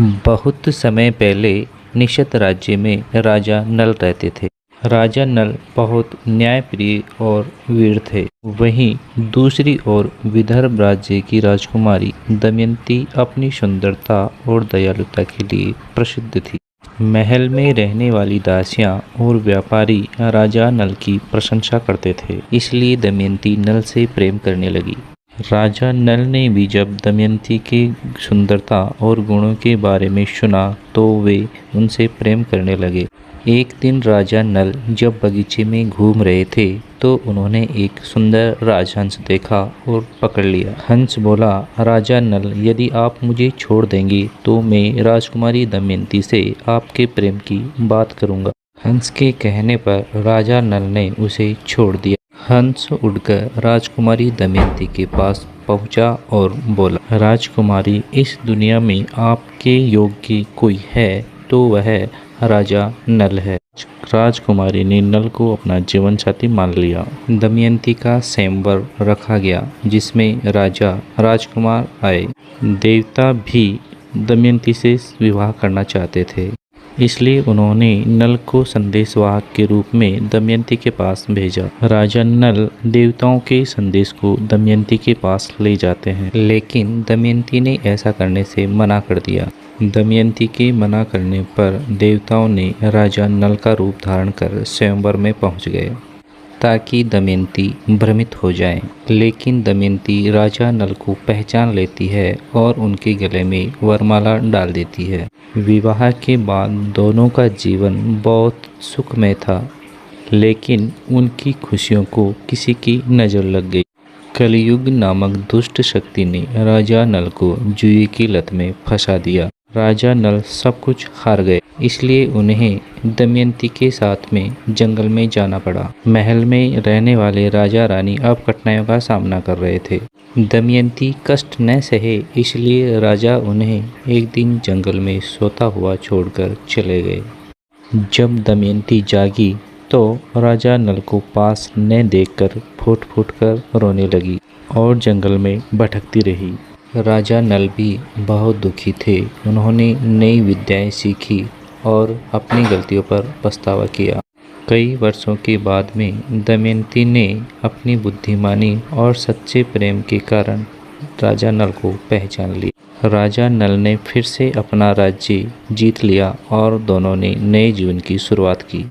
बहुत समय पहले निषद राज्य में राजा नल रहते थे। राजा नल बहुत न्यायप्रिय और वीर थे। वहीं दूसरी ओर विदर्भ राज्य की राजकुमारी दमयंती अपनी सुंदरता और दयालुता के लिए प्रसिद्ध थी। महल में रहने वाली दासियां और व्यापारी राजा नल की प्रशंसा करते थे, इसलिए दमयंती नल से प्रेम करने लगी। राजा नल ने भी जब दमयंती की सुंदरता और गुणों के बारे में सुना तो वे उनसे प्रेम करने लगे। एक दिन राजा नल जब बगीचे में घूम रहे थे तो उन्होंने एक सुंदर राजहंस देखा और पकड़ लिया। हंस बोला, राजा नल, यदि आप मुझे छोड़ देंगे तो मैं राजकुमारी दमयंती से आपके प्रेम की बात करूंगा। हंस के कहने पर राजा नल ने उसे छोड़ दिया। हंस उड़कर राजकुमारी दमयंती के पास पहुंचा और बोला, राजकुमारी, इस दुनिया में आपके योग्य कोई है तो वह राजा नल है। राजकुमारी ने नल को अपना जीवन साथी मान लिया। दमयंती का स्वयंवर रखा गया जिसमें राजा राजकुमार आए। देवता भी दमयंती से विवाह करना चाहते थे, इसलिए उन्होंने नल को संदेशवाहक के रूप में दमयंती के पास भेजा। राजा नल देवताओं के संदेश को दमयंती के पास ले जाते हैं, लेकिन दमयंती ने ऐसा करने से मना कर दिया। दमयंती के मना करने पर देवताओं ने राजा नल का रूप धारण कर स्वयंवर में पहुंच गए ताकि दमयंती भ्रमित हो जाए। लेकिन दमयंती राजा नल को पहचान लेती है और उनके गले में वरमाला डाल देती है। विवाह के बाद दोनों का जीवन बहुत सुखमय था, लेकिन उनकी खुशियों को किसी की नज़र लग गई। कलयुग नामक दुष्ट शक्ति ने राजा नल को जुए की लत में फंसा दिया। राजा नल सब कुछ हार गए, इसलिए उन्हें दमयंती के साथ में जंगल में जाना पड़ा। महल में रहने वाले राजा रानी अब कठिनाइयों का सामना कर रहे थे। दमयंती कष्ट न सहे, इसलिए राजा उन्हें एक दिन जंगल में सोता हुआ छोड़कर चले गए। जब दमयंती जागी तो राजा नल को पास न देखकर फूट फूट कर रोने लगी और जंगल में भटकती रही। राजा नल भी बहुत दुखी थे। उन्होंने नई विद्याएं सीखी और अपनी गलतियों पर पछतावा किया। कई वर्षों के बाद में दमयंती ने अपनी बुद्धिमानी और सच्चे प्रेम के कारण राजा नल को पहचान लिया। राजा नल ने फिर से अपना राज्य जीत लिया और दोनों ने नए जीवन की शुरुआत की।